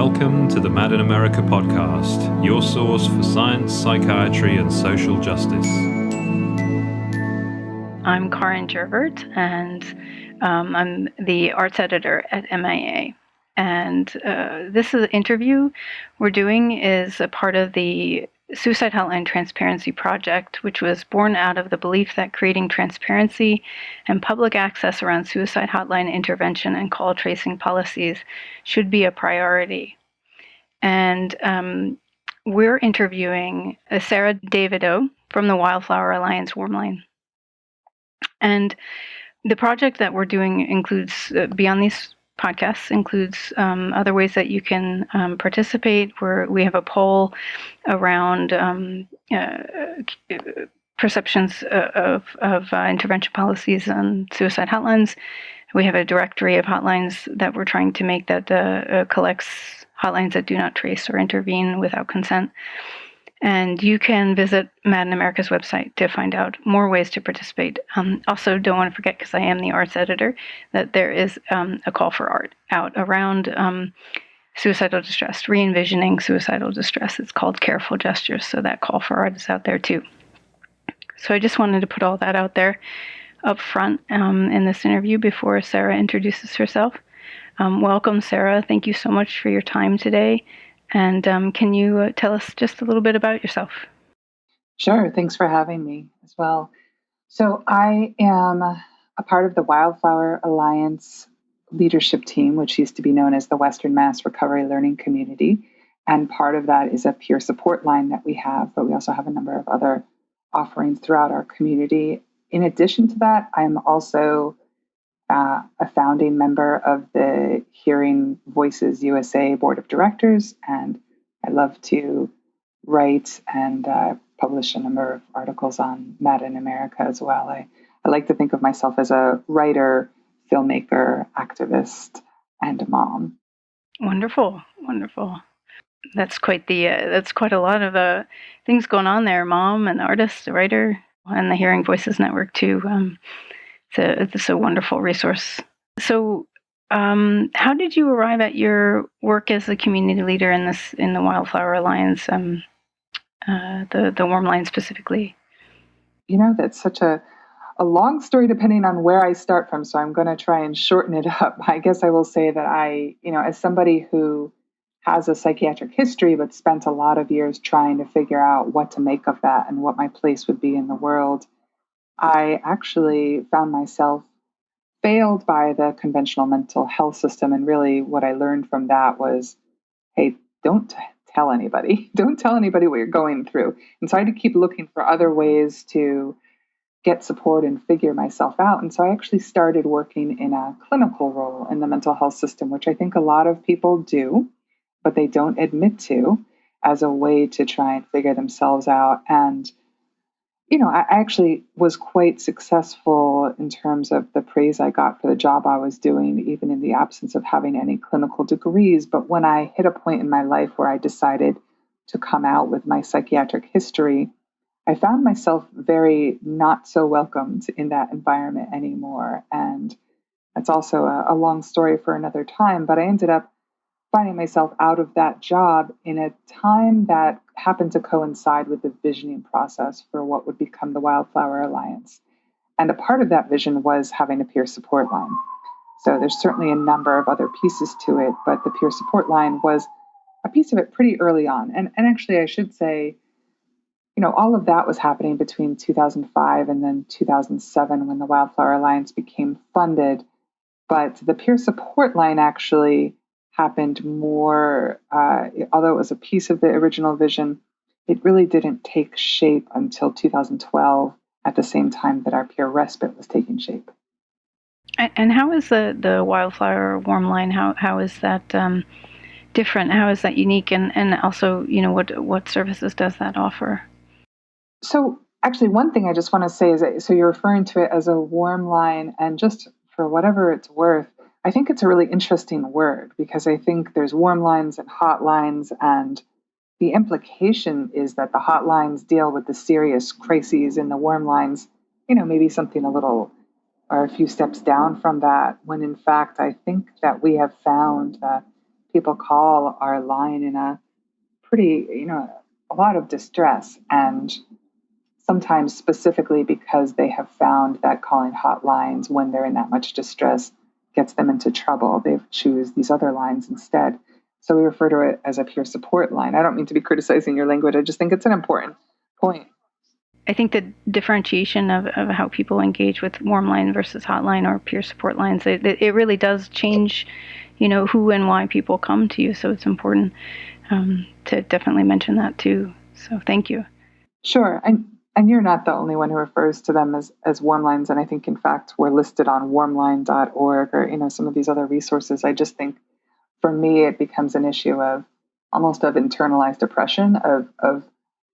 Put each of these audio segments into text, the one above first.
Welcome to the Mad in America podcast, your source for science, psychiatry, and social justice. I'm Karin Gervert, and I'm the arts editor at MIA. And this is an interview we're doing is a part of the Suicide Hotline Transparency Project, which was born out of the belief that creating transparency and public access around suicide hotline intervention and call tracing policies should be a priority. And we're interviewing Sera Davidow from the Wildflower Alliance Warm Line. And the project that we're doing includes, beyond these podcasts, includes other ways that you can participate, where we have a poll around perceptions of intervention policies on suicide hotlines. We have a directory of hotlines that we're trying to make that collects hotlines that do not trace or intervene without consent. And you can visit Mad in America's website to find out more ways to participate. Also, don't want to forget, because I am the arts editor, that there is a call for art out around suicidal distress, re-envisioning suicidal distress. It's called Careful Gestures, so that call for art is out there too. So I just wanted to put all that out there up front in this interview before Sera introduces herself. Welcome, Sera. Thank you so much for your time today. And can you tell us just a little bit about yourself? Sure. Thanks for having me as well. So I am a part of the Wildflower Alliance leadership team, which used to be known as the Western Mass Recovery Learning Community. And part of that is a peer support line that we have, but we also have a number of other offerings throughout our community. In addition to that, I'm also a founding member of the Hearing Voices USA Board of Directors, and I love to write and publish a number of articles on Mad in America as well. I like to think of myself as a writer, filmmaker, activist, and a mom. Wonderful. That's quite a lot of things going on there. Mom, an artist, a writer, and the Hearing Voices Network too. It's a wonderful resource. So, how did you arrive at your work as a community leader in the Wildflower Alliance, the Warm Line specifically? You know, that's such a long story depending on where I start from, so I'm going to try and shorten it up. I guess I will say that I, as somebody who has a psychiatric history but spent a lot of years trying to figure out what to make of that and what my place would be in the world, I actually found myself failed by the conventional mental health system. And really what I learned from that was, hey, don't tell anybody. Don't tell anybody what you're going through. And so I had to keep looking for other ways to get support and figure myself out. And so I actually started working in a clinical role in the mental health system, which I think a lot of people do, but they don't admit to, as a way to try and figure themselves out. And I actually was quite successful in terms of the praise I got for the job I was doing, even in the absence of having any clinical degrees. But when I hit a point in my life where I decided to come out with my psychiatric history, I found myself very not so welcomed in that environment anymore. And that's also a long story for another time, but I ended up finding myself out of that job in a time that happened to coincide with the visioning process for what would become the Wildflower Alliance. And a part of that vision was having a peer support line. So there's certainly a number of other pieces to it, but the peer support line was a piece of it pretty early on. And actually, I should say, all of that was happening between 2005 and then 2007 when the Wildflower Alliance became funded. But the peer support line actually happened more, although it was a piece of the original vision, it really didn't take shape until 2012, at the same time that our peer respite was taking shape. And how is the Wildflower Warm Line? How is that different? How is that unique? And also, what services does that offer? So actually, one thing I just want to say is that, so you're referring to it as a warm line, and just for whatever it's worth, I think it's a really interesting word, because I think there's warm lines and hot lines, and the implication is that the hot lines deal with the serious crises, and the warm lines, maybe something a little or a few steps down from that, when in fact I think that we have found that people call our line in a pretty, a lot of distress, and sometimes specifically because they have found that calling hotlines when they're in that much distress gets them into trouble. They choose these other lines instead. So we refer to it as a peer support line. I don't mean to be criticizing your language. I just think it's an important point. I think the differentiation of how people engage with warm line versus hotline or peer support lines, it really does change, who and why people come to you. So it's important to definitely mention that too. So thank you. Sure. And you're not the only one who refers to them as warm lines. And I think, in fact, we're listed on warmline.org or, some of these other resources. I just think for me, it becomes an issue of almost of internalized oppression, of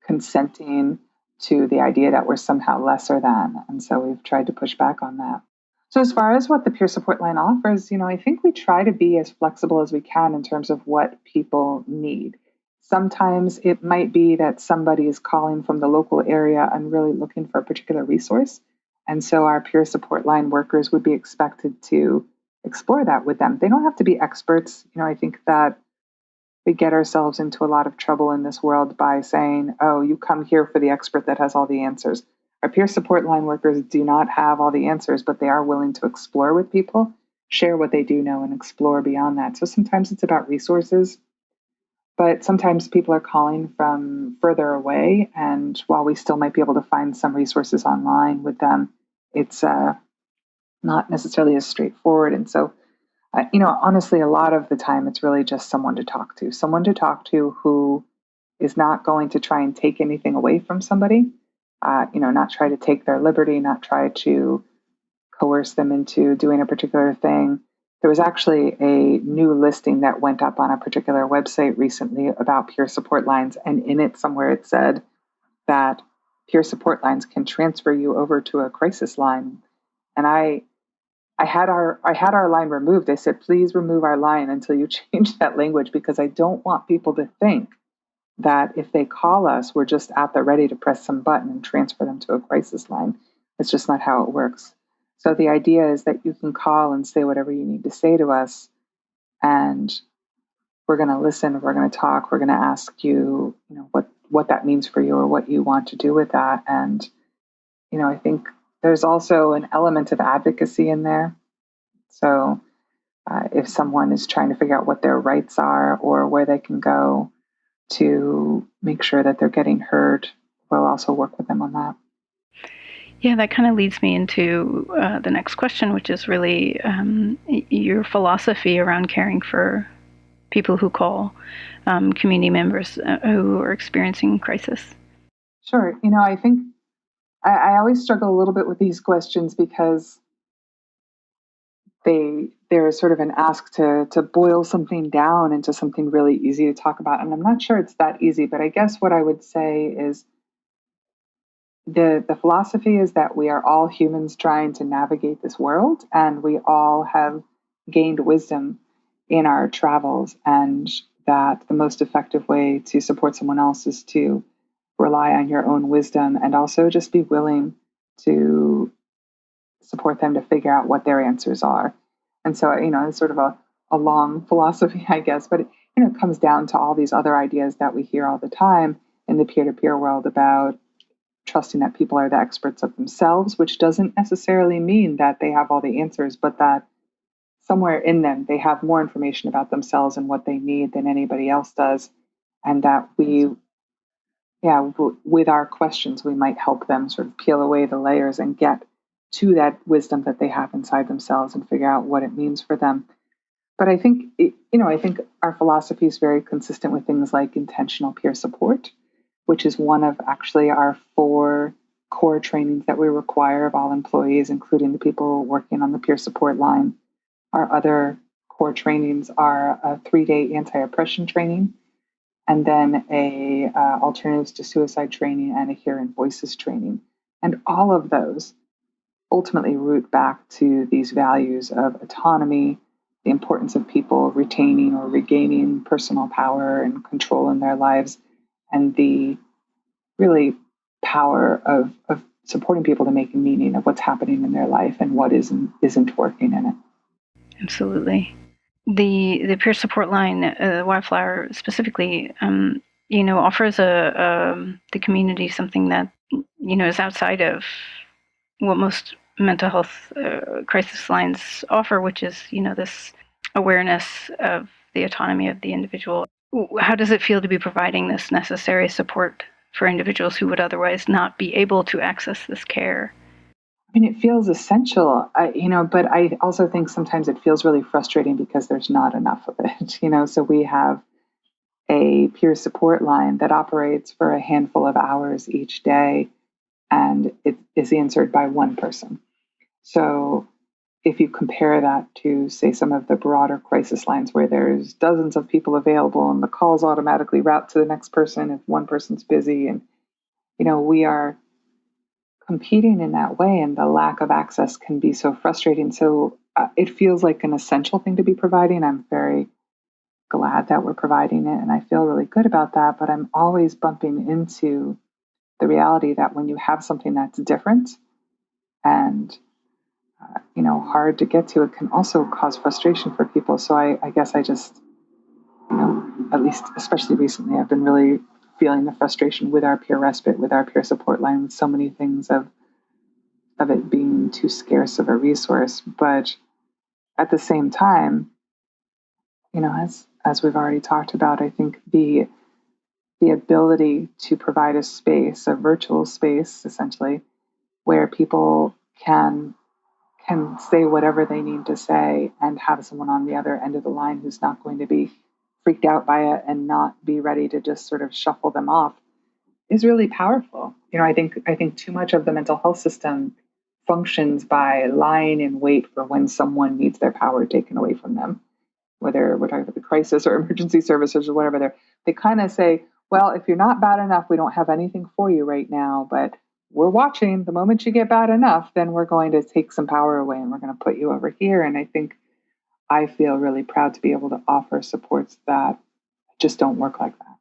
consenting to the idea that we're somehow lesser than. And so we've tried to push back on that. So as far as what the peer support line offers, I think we try to be as flexible as we can in terms of what people need. Sometimes it might be that somebody is calling from the local area and really looking for a particular resource. And so our peer support line workers would be expected to explore that with them. They don't have to be experts. I think that we get ourselves into a lot of trouble in this world by saying, oh, you come here for the expert that has all the answers. Our peer support line workers do not have all the answers, but they are willing to explore with people, share what they do know, and explore beyond that. So sometimes it's about resources, but sometimes people are calling from further away. And while we still might be able to find some resources online with them, it's not necessarily as straightforward. And so, honestly, a lot of the time, it's really just someone to talk to who is not going to try and take anything away from somebody, not try to take their liberty, not try to coerce them into doing a particular thing. There was actually a new listing that went up on a particular website recently about peer support lines. And in it somewhere it said that peer support lines can transfer you over to a crisis line. And I had our line removed. I said, please remove our line until you change that language, because I don't want people to think that if they call us, we're just at the ready to press some button and transfer them to a crisis line. It's just not how it works. So the idea is that you can call and say whatever you need to say to us, and we're going to listen, we're going to talk, we're going to ask you, what that means for you or what you want to do with that. And, I think there's also an element of advocacy in there. So if someone is trying to figure out what their rights are or where they can go to make sure that they're getting heard, we'll also work with them on that. Yeah, that kind of leads me into the next question, which is really your philosophy around caring for people who call, community members who are experiencing crisis. Sure. I think I always struggle a little bit with these questions because they're sort of an ask to boil something down into something really easy to talk about. And I'm not sure it's that easy, but I guess what I would say is the philosophy is that we are all humans trying to navigate this world, and we all have gained wisdom in our travels, and that the most effective way to support someone else is to rely on your own wisdom and also just be willing to support them to figure out what their answers are. And so, it's sort of a long philosophy, I guess, but it comes down to all these other ideas that we hear all the time in the peer-to-peer world about trusting that people are the experts of themselves, which doesn't necessarily mean that they have all the answers, but that somewhere in them, they have more information about themselves and what they need than anybody else does. And that with our questions, we might help them sort of peel away the layers and get to that wisdom that they have inside themselves and figure out what it means for them. But I think, I think our philosophy is very consistent with things like intentional peer support, which is one of actually our 4 core trainings that we require of all employees, including the people working on the peer support line. Our other core trainings are a 3-day anti-oppression training, and then a alternatives to suicide training and a hearing voices training. And all of those ultimately root back to these values of autonomy, the importance of people retaining or regaining personal power and control in their lives, and the really power of supporting people to make meaning of what's happening in their life and what isn't working in it. Absolutely. the peer support line, Wildflower specifically, offers the community something that is outside of what most mental health crisis lines offer, which is this awareness of the autonomy of the individual. How does it feel to be providing this necessary support for individuals who would otherwise not be able to access this care? I mean, it feels essential, but I also think sometimes it feels really frustrating because there's not enough of it, So we have a peer support line that operates for a handful of hours each day, and it is answered by one person. So if you compare that to, say, some of the broader crisis lines where there's dozens of people available and the calls automatically route to the next person if one person's busy, and we are competing in that way, and the lack of access can be so frustrating. So it feels like an essential thing to be providing. I'm very glad that we're providing it, and I feel really good about that. But I'm always bumping into the reality that when you have something that's different and hard to get to, it can also cause frustration for people. So I guess I just, at least especially recently, I've been really feeling the frustration with our peer respite, with our peer support line, with so many things of it being too scarce of a resource. But at the same time, as we've already talked about, I think the ability to provide a space, a virtual space, essentially, where people can say whatever they need to say and have someone on the other end of the line who's not going to be freaked out by it and not be ready to just sort of shuffle them off is really powerful. I think too much of the mental health system functions by lying in wait for when someone needs their power taken away from them, whether we're talking about the crisis or emergency services or whatever. They kind of say, well, if you're not bad enough, we don't have anything for you right now, but we're watching. The moment you get bad enough, then we're going to take some power away and we're going to put you over here. And I feel really proud to be able to offer supports that just don't work like that.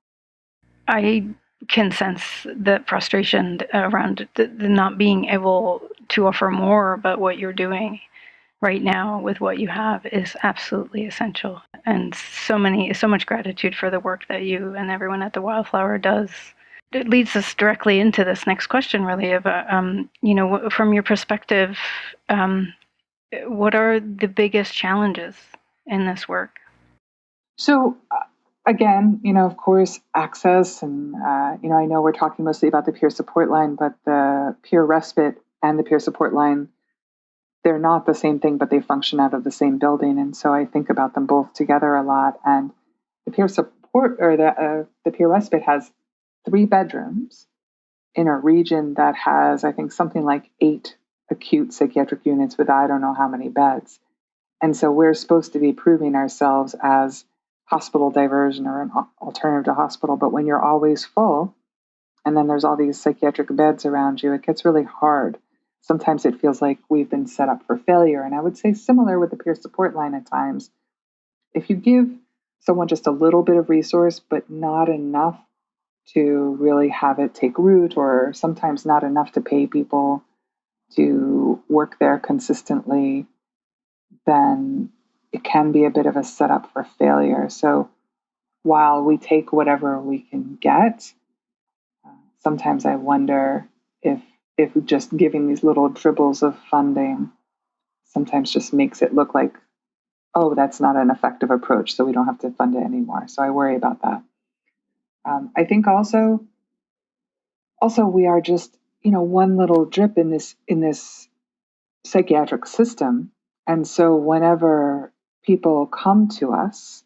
I can sense the frustration around the not being able to offer more, but what you're doing right now with what you have is absolutely essential. And so much gratitude for the work that you and everyone at the Wildflower does. It leads us directly into this next question, really, about, from your perspective, what are the biggest challenges in this work? So, again, of course, access. And, I know we're talking mostly about the peer support line, but the peer respite and the peer support line, they're not the same thing, but they function out of the same building. And so I think about them both together a lot. And the peer support or the peer respite has 3 bedrooms in a region that has, I think, something like 8 acute psychiatric units with I don't know how many beds. And so we're supposed to be proving ourselves as hospital diversion or an alternative to hospital. But when you're always full and then there's all these psychiatric beds around you, it gets really hard. Sometimes it feels like we've been set up for failure. And I would say similar with the peer support line at times. If you give someone just a little bit of resource, but not enough to really have it take root, or sometimes not enough to pay people to work there consistently, then it can be a bit of a setup for failure. So while we take whatever we can get, sometimes I wonder if just giving these little dribbles of funding sometimes just makes it look like, oh, that's not an effective approach, so we don't have to fund it anymore. So I worry about that. I think also we are just one little drip in this psychiatric system, and so whenever people come to us,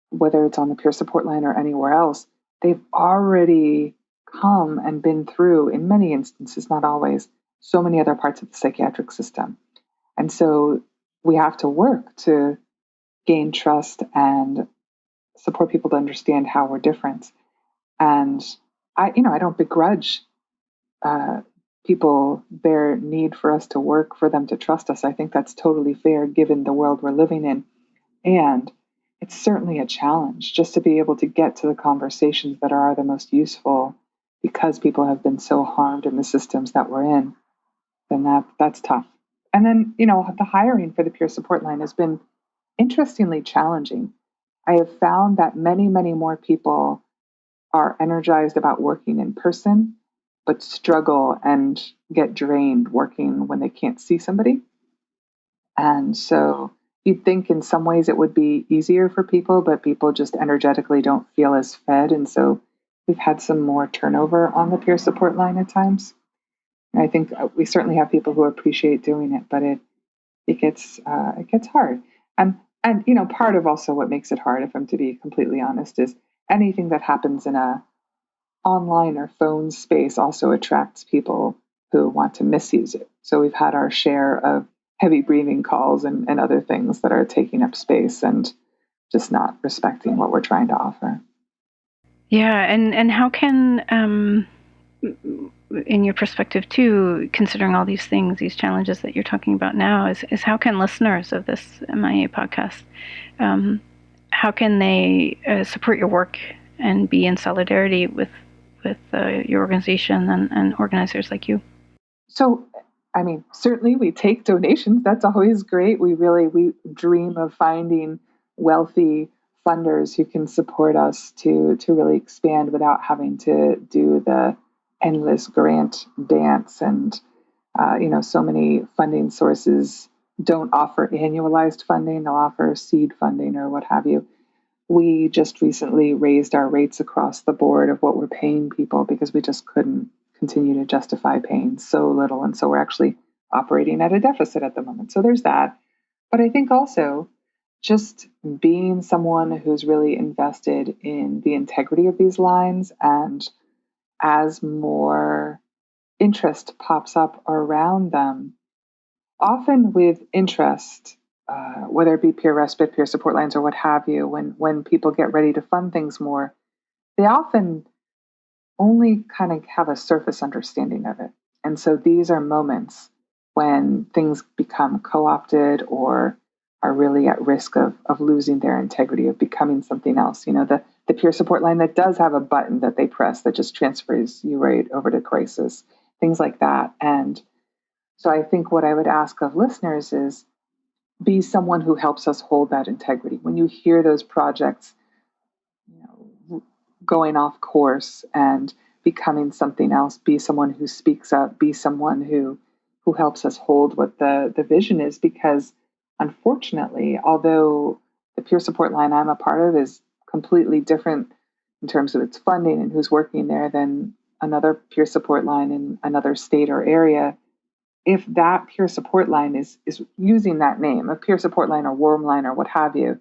whether it's on the peer support line or anywhere else, they've already come and been through, in many instances, not always, so many other parts of the psychiatric system. And so we have to work to gain trust and support people to understand how we're different. And I don't begrudge people their need for us to work, for them to trust us. I think that's totally fair given the world we're living in. And it's certainly a challenge just to be able to get to the conversations that are the most useful because people have been so harmed in the systems that we're in. Then that's tough. And then, the hiring for the peer support line has been interestingly challenging. I have found that many, many more people are energized about working in person, but struggle and get drained working when they can't see somebody. And so you'd think in some ways it would be easier for people, but people just energetically don't feel as fed. And so we've had some more turnover on the peer support line at times. And I think we certainly have people who appreciate doing it, but it gets hard. And part of also what makes it hard, if I'm to be completely honest, is anything that happens in a online or phone space also attracts people who want to misuse it. So we've had our share of heavy breathing calls and other things that are taking up space and just not respecting what we're trying to offer. Yeah, and how can, in your perspective too, considering all these things, these challenges that you're talking about now, is how can listeners of this MIA podcast, how can they support your work and be in solidarity with your organization and organizers like you? So, I mean, certainly we take donations. That's always great. We dream of finding wealthy funders who can support us to really expand without having to do the endless grant dance. And, so many funding sources don't offer annualized funding. They'll offer seed funding or what have you. We just recently raised our rates across the board of what we're paying people because we just couldn't continue to justify paying so little. And so we're actually operating at a deficit at the moment. So there's that. But I think also just being someone who's really invested in the integrity of these lines, and as more interest pops up around them, often with interest, whether it be peer respite, peer support lines, or what have you, when people get ready to fund things more, they often only kind of have a surface understanding of it. And so these are moments when things become co-opted or are really at risk of losing their integrity, of becoming something else. The peer support line that does have a button that they press that just transfers you right over to crisis, things like that. And so I think what I would ask of listeners is be someone who helps us hold that integrity. When you hear those projects, going off course and becoming something else, be someone who speaks up, be someone who helps us hold what the vision is. Because unfortunately, although the peer support line I'm a part of is completely different in terms of its funding and who's working there than another peer support line in another state or area, if that peer support line is using that name, a peer support line or worm line or what have you,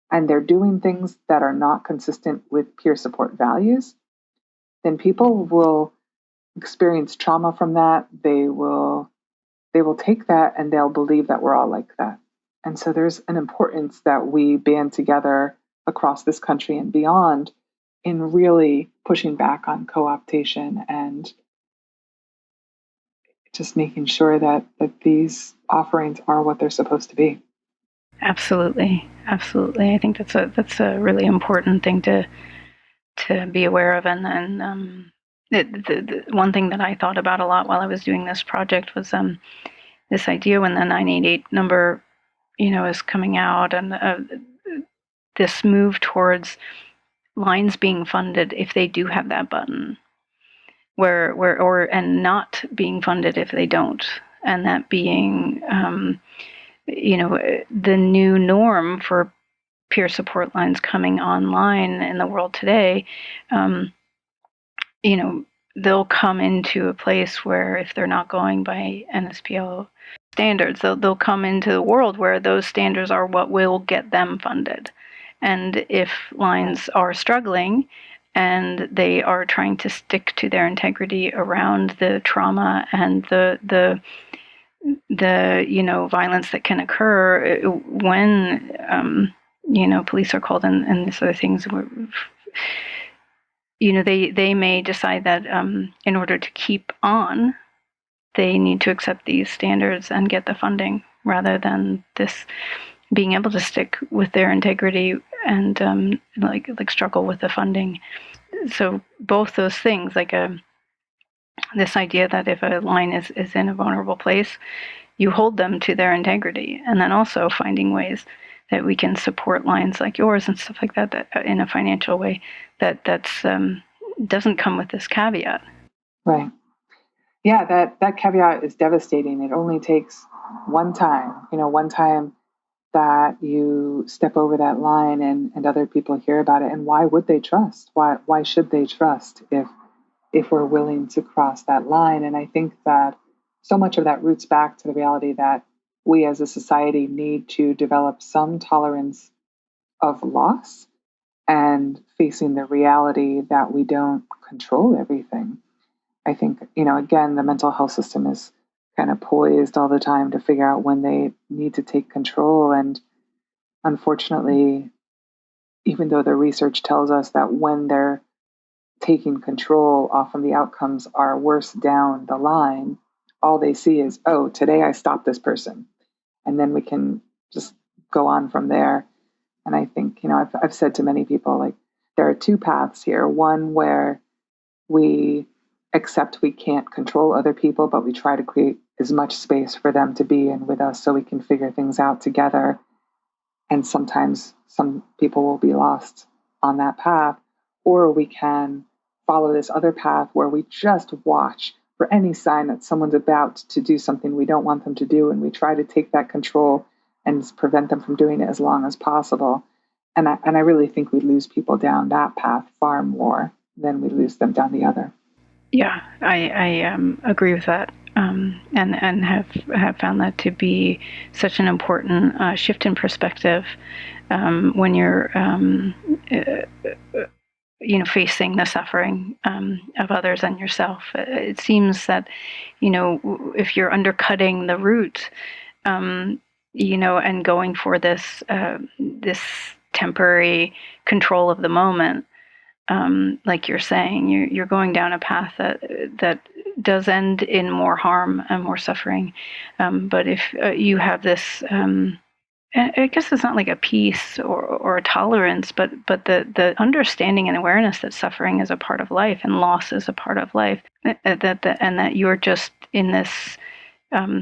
and they're doing things that are not consistent with peer support values, then people will experience trauma from that. They will take that and they'll believe that we're all like that. And so there's an importance that we band together across this country and beyond in really pushing back on co-optation and just making sure that these offerings are what they're supposed to be. Absolutely. I think that's a really important thing to be aware of. And the one thing that I thought about a lot while I was doing this project was this idea when the 988 number, is coming out, and this move towards lines being funded if they do have that button, and not being funded if they don't, and that being the new norm for peer support lines coming online in the world today. They'll come into a place where if they're not going by NSPL standards, they'll come into the world where those standards are what will get them funded. And if lines are struggling and they are trying to stick to their integrity around the trauma and the violence that can occur when police are called and these other things, they may decide that in order to keep on, they need to accept these standards and get the funding rather than this being able to stick with their integrity and like struggle with the funding. So both those things, like this idea that if a line is in a vulnerable place, you hold them to their integrity, and then also finding ways that we can support lines like yours and stuff like that, that in a financial way that's doesn't come with this caveat. Right. Yeah, that caveat is devastating. It only takes one time that you step over that line and other people hear about it. And why would they trust? Why should they trust if we're willing to cross that line? And I think that so much of that roots back to the reality that we as a society need to develop some tolerance of loss and facing the reality that we don't control everything. I think, again, the mental health system is kind of poised all the time to figure out when they need to take control. And unfortunately, even though the research tells us that when they're taking control, often the outcomes are worse down the line. All they see is, oh, today I stopped this person. And then we can just go on from there. And I think, I've said to many people, like, there are two paths here. One where we accept we can't control other people, but we try to create as much space for them to be in with us so we can figure things out together. And sometimes some people will be lost on that path. Or we can follow this other path where we just watch for any sign that someone's about to do something we don't want them to do, and we try to take that control and prevent them from doing it as long as possible. And I really think we lose people down that path far more than we lose them down the other. Yeah, I agree with that, and have found that to be such an important shift in perspective when you're facing the suffering of others and yourself. It seems that if you're undercutting the root, and going for this temporary control of the moment. Like you're saying, you're going down a path that does end in more harm and more suffering. But if you have this, I guess it's not like a peace or a tolerance, but the understanding and awareness that suffering is a part of life and loss is a part of life, and that you're just in this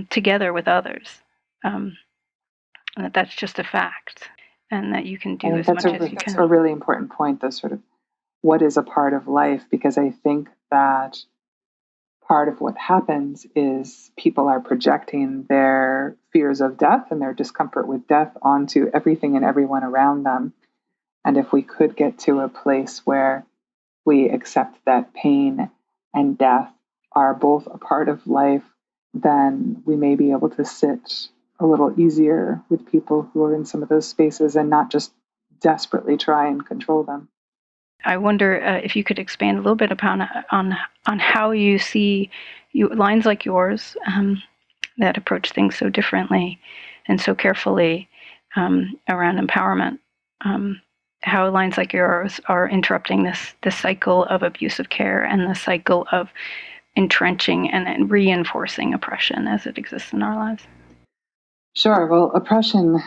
together with others, and that's just a fact, and that you can do as much as you can. That's a really important point, the sort of what is a part of life, because I think that part of what happens is people are projecting their fears of death and their discomfort with death onto everything and everyone around them. And if we could get to a place where we accept that pain and death are both a part of life, then we may be able to sit a little easier with people who are in some of those spaces and not just desperately try and control them. I wonder if you could expand a little bit upon on how you see lines like yours that approach things so differently and so carefully around empowerment. How lines like yours are interrupting this cycle of abusive care and the cycle of entrenching and reinforcing oppression as it exists in our lives. Sure. Well, oppression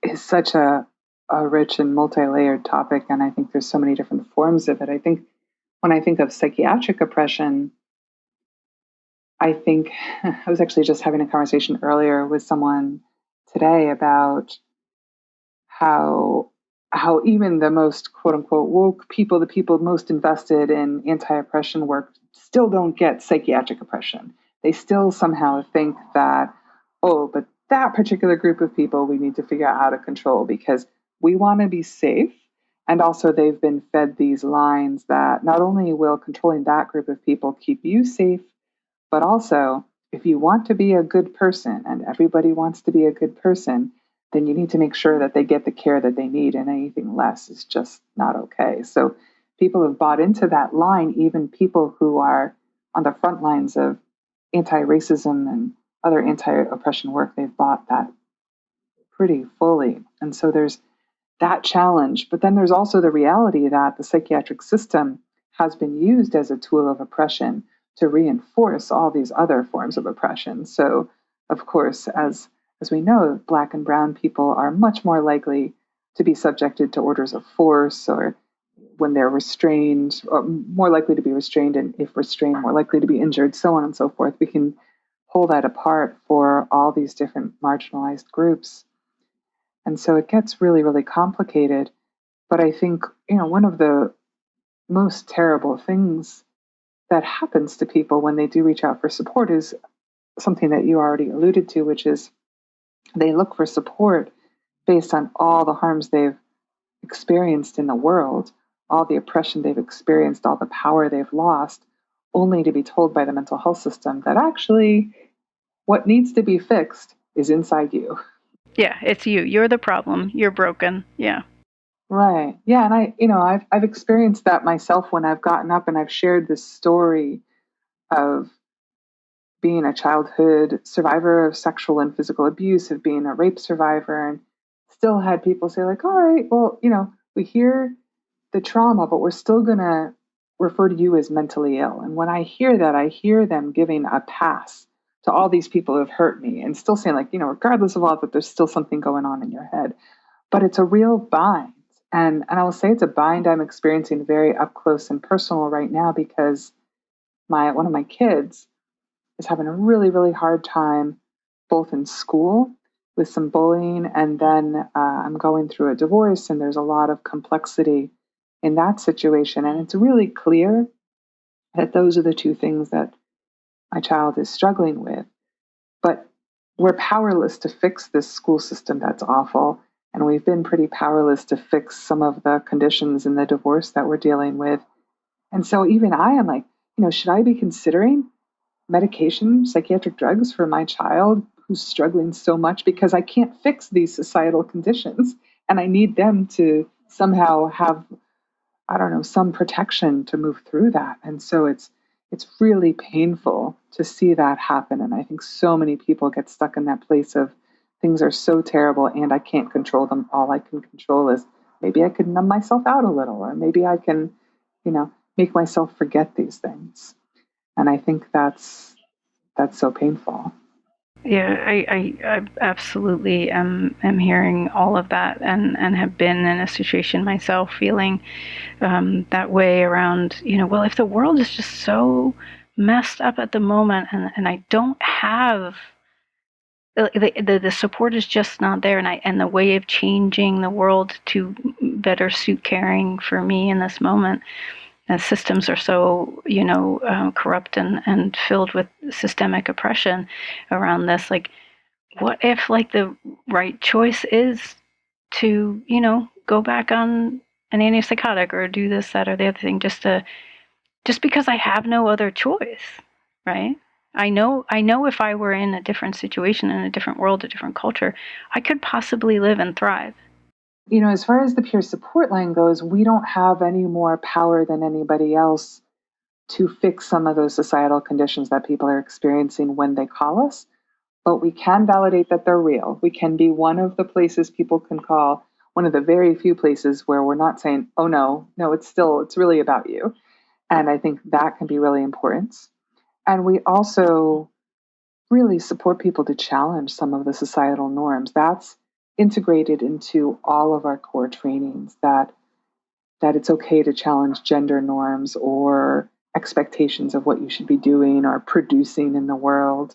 is such a rich and multi-layered topic, and I think there's so many different forms of it. I think when I think of psychiatric oppression, I think I was actually just having a conversation earlier with someone today about how even the most quote unquote woke people, the people most invested in anti-oppression work, still don't get psychiatric oppression. They still somehow think that, oh, but that particular group of people we need to figure out how to control because we want to be safe. And also they've been fed these lines that not only will controlling that group of people keep you safe, but also if you want to be a good person and everybody wants to be a good person, then you need to make sure that they get the care that they need, and anything less is just not okay. So people have bought into that line, even people who are on the front lines of anti-racism and other anti-oppression work, they've bought that pretty fully. And so there's that challenge. But then there's also the reality that the psychiatric system has been used as a tool of oppression to reinforce all these other forms of oppression. So, of course, as we know, Black and Brown people are much more likely to be subjected to orders of force, or when they're restrained, or more likely to be restrained, and if restrained, more likely to be injured, so on and so forth. We can pull that apart for all these different marginalized groups. And so it gets really, really complicated. But I think, one of the most terrible things that happens to people when they do reach out for support is something that you already alluded to, which is they look for support based on all the harms they've experienced in the world, all the oppression they've experienced, all the power they've lost, only to be told by the mental health system that actually what needs to be fixed is inside you. Yeah, it's you. You're the problem. You're broken. Yeah. Right. Yeah, and I've experienced that myself when I've gotten up and I've shared this story of being a childhood survivor of sexual and physical abuse, of being a rape survivor, and still had people say, like, all right, well, we hear the trauma, but we're still going to refer to you as mentally ill. And when I hear that, I hear them giving a pass to all these people who have hurt me and still saying, like, regardless of all that, there's still something going on in your head. But it's a real bind. And I will say it's a bind I'm experiencing very up close and personal right now, because one of my kids is having a really, really hard time both in school with some bullying, and then I'm going through a divorce, and there's a lot of complexity in that situation. And it's really clear that those are the two things that my child is struggling with. But we're powerless to fix this school system that's awful. And we've been pretty powerless to fix some of the conditions in the divorce that we're dealing with. And so even I am like, should I be considering medication, psychiatric drugs for my child who's struggling so much, because I can't fix these societal conditions and I need them to somehow have, I don't know, some protection to move through that. And so it's really painful to see that happen. And I think so many people get stuck in that place of things are so terrible and I can't control them. All I can control is maybe I could numb myself out a little, or maybe I can, make myself forget these things. And I think that's so painful. Yeah, I absolutely am hearing all of that, and have been in a situation myself feeling that way around, well, if the world is just so messed up at the moment, and I don't have the support is just not there, and the way of changing the world to better suit caring for me in this moment. Systems are so, corrupt and filled with systemic oppression around this. Like, what if, like, the right choice is to, go back on an antipsychotic or do this, that, or the other thing, just because I have no other choice, right? I know if I were in a different situation, in a different world, a different culture, I could possibly live and thrive. As far as the peer support line goes, we don't have any more power than anybody else to fix some of those societal conditions that people are experiencing when they call us. But we can validate that they're real. We can be one of the places people can call, one of the very few places where we're not saying, oh, no, it's really about you. And I think that can be really important. And we also really support people to challenge some of the societal norms. That's integrated into all of our core trainings, that it's okay to challenge gender norms or expectations of what you should be doing or producing in the world,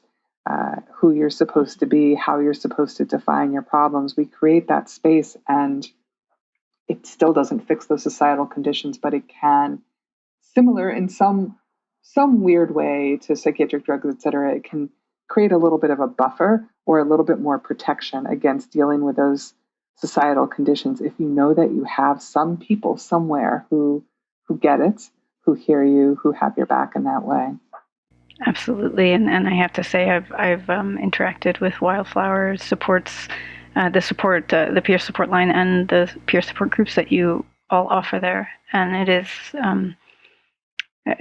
who you're supposed to be, how you're supposed to define your problems. We create that space, and it still doesn't fix those societal conditions, but it can, similar in some weird way to psychiatric drugs, et cetera, it can create a little bit of a buffer or a little bit more protection against dealing with those societal conditions if you know that you have some people somewhere who get it, who hear you, who have your back in that way. Absolutely, and I have to say I've interacted with Wildflower supports, the peer support line and the peer support groups that you all offer there, and it is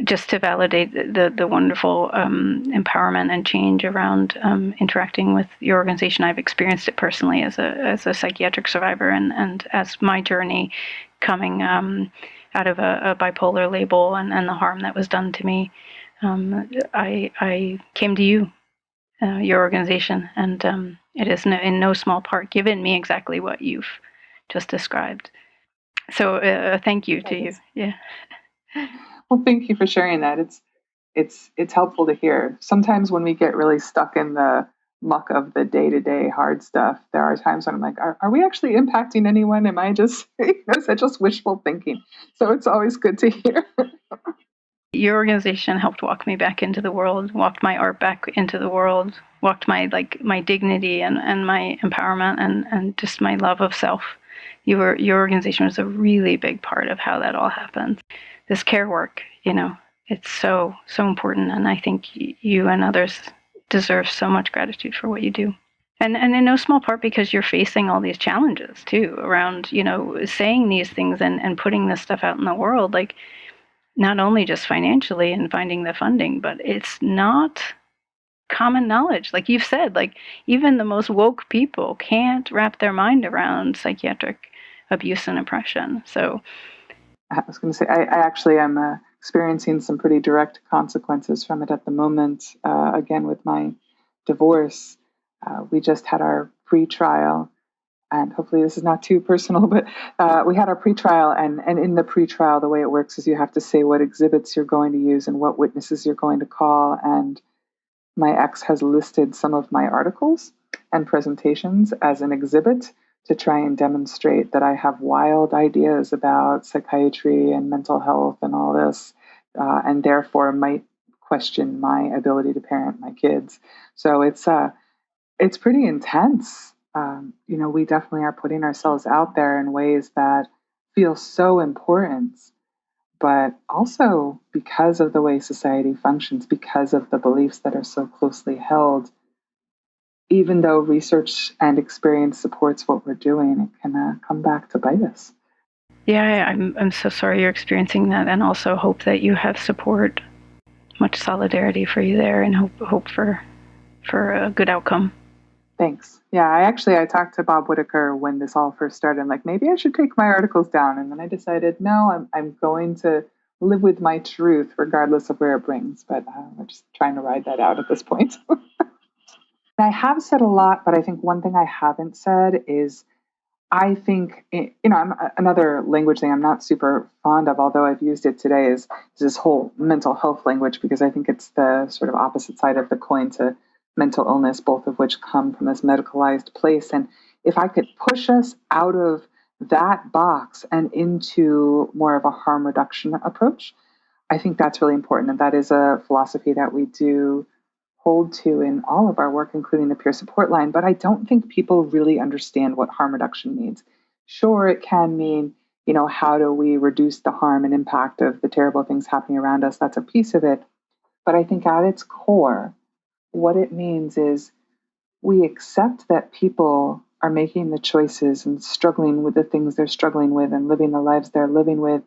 just to validate the wonderful empowerment and change around interacting with your organization. I've experienced it personally as a psychiatric survivor, and as my journey coming out of a bipolar label and the harm that was done to me. I came to you, your organization, and it is in no small part given me exactly what you've just described. So thank you to you. Yeah. Well, thank you for sharing that. it's helpful to hear. Sometimes when we get really stuck in the muck of the day-to-day hard stuff, there are times when I'm like, are we actually impacting anyone? Am I just, is that just wishful thinking? So it's always good to hear. Your organization helped walk me back into the world, walked my art back into the world, walked my dignity and my empowerment and just my love of self. Your organization was a really big part of how that all happened. This care work, it's so important, and I think you and others deserve so much gratitude for what you do. And in no small part because you're facing all these challenges too around, saying these things and putting this stuff out in the world, like not only just financially and finding the funding, but it's not common knowledge. Like you've said, like even the most woke people can't wrap their mind around psychiatric abuse and oppression. So I was going to say, I actually am experiencing some pretty direct consequences from it at the moment. Again, with my divorce, we just had our pre-trial, and hopefully this is not too personal, but we had our pre-trial, and in the pre-trial, the way it works is you have to say what exhibits you're going to use and what witnesses you're going to call. And my ex has listed some of my articles and presentations as an exhibit to try and demonstrate that I have wild ideas about psychiatry and mental health and all this, and therefore might question my ability to parent my kids. So it's pretty intense. We definitely are putting ourselves out there in ways that feel so important, but also because of the way society functions, because of the beliefs that are so closely held, even though research and experience supports what we're doing, it can come back to bite us. Yeah, I'm so sorry you're experiencing that, and also hope that you have support, much solidarity for you there, and hope for a good outcome. Thanks. Yeah, I talked to Bob Whitaker when this all first started. I'm like, maybe I should take my articles down, and then I decided, no, I'm going to live with my truth regardless of where it brings. But we're just trying to ride that out at this point. I have said a lot, but I think one thing I haven't said is I think, another language thing I'm not super fond of, although I've used it today, is this whole mental health language, because I think it's the sort of opposite side of the coin to mental illness, both of which come from this medicalized place. And if I could push us out of that box and into more of a harm reduction approach, I think that's really important. And that is a philosophy that we do hold to in all of our work, including the peer support line. But I don't think people really understand what harm reduction means. Sure, it can mean, how do we reduce the harm and impact of the terrible things happening around us? That's a piece of it. But I think at its core, what it means is we accept that people are making the choices and struggling with the things they're struggling with and living the lives they're living with,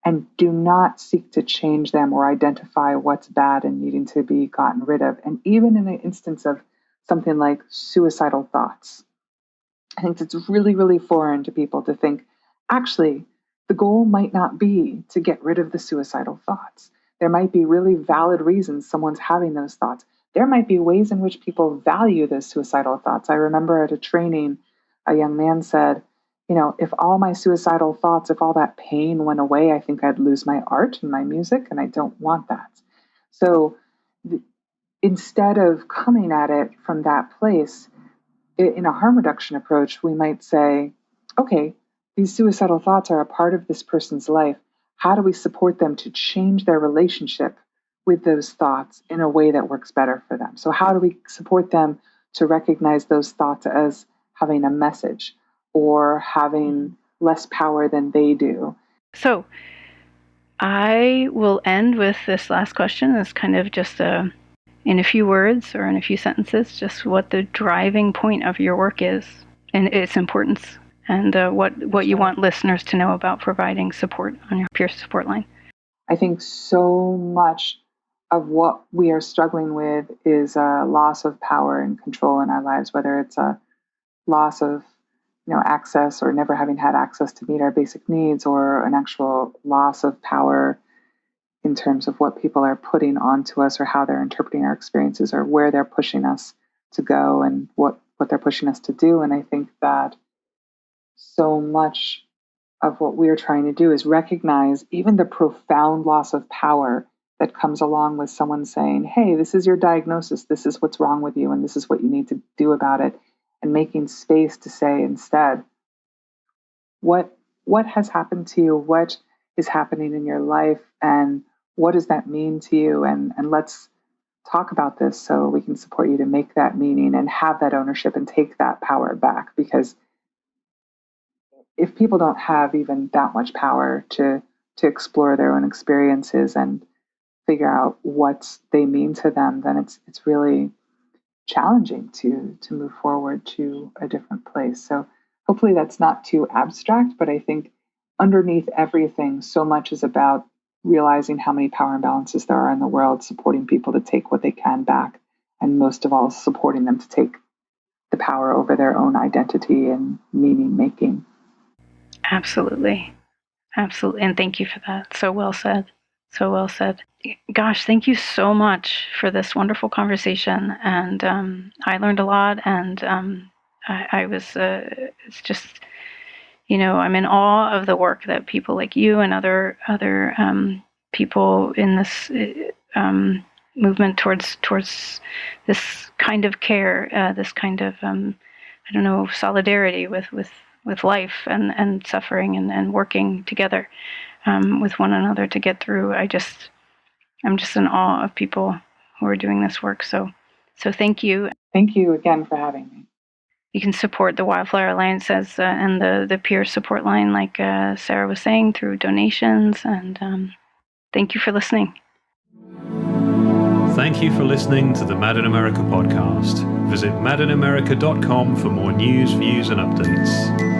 and do not seek to change them or identify what's bad and needing to be gotten rid of. And even in the instance of something like suicidal thoughts, I think it's really, really foreign to people to think, actually, the goal might not be to get rid of the suicidal thoughts. There might be really valid reasons someone's having those thoughts. There might be ways in which people value those suicidal thoughts. I remember at a training, a young man said, if all my suicidal thoughts, if all that pain went away, I think I'd lose my art and my music, and I don't want that. So instead of coming at it from that place, in a harm reduction approach, we might say, okay, these suicidal thoughts are a part of this person's life. How do we support them to change their relationship with those thoughts in a way that works better for them? So how do we support them to recognize those thoughts as having a message or having less power than they do? So I will end with this last question. It's kind of just in a few words or in a few sentences, just what the driving point of your work is and its importance, and what you want listeners to know about providing support on your peer support line. I think so much of what we are struggling with is a loss of power and control in our lives, whether it's a loss of access or never having had access to meet our basic needs, or an actual loss of power in terms of what people are putting onto us or how they're interpreting our experiences or where they're pushing us to go and what they're pushing us to do. And I think that so much of what we're trying to do is recognize even the profound loss of power that comes along with someone saying, hey, this is your diagnosis, this is what's wrong with you, and this is what you need to do about it, and making space to say instead, what has happened to you, what is happening in your life, and what does that mean to you, and let's talk about this so we can support you to make that meaning and have that ownership and take that power back. Because if people don't have even that much power to explore their own experiences and figure out what they mean to them, then it's really challenging to move forward to a different place. So hopefully that's not too abstract, but I think underneath everything, so much is about realizing how many power imbalances there are in the world, supporting people to take what they can back, and most of all, supporting them to take the power over their own identity and meaning making. Absolutely. Absolutely. And thank you for that. So well said. So well said. Gosh, thank you so much for this wonderful conversation. And I learned a lot. And I was, it's just, I'm in awe of the work that people like you and other people in this movement towards this kind of care, this kind of, solidarity with life and suffering and working together with one another to get through. I'm just in awe of people who are doing this work. So thank you. Thank you again for having me. You can support the Wildflower Alliance and the peer support line, like Sera was saying, through donations. And thank you for listening. Thank you for listening to the Mad in America podcast. Visit madinamerica.com for more news, views, and updates.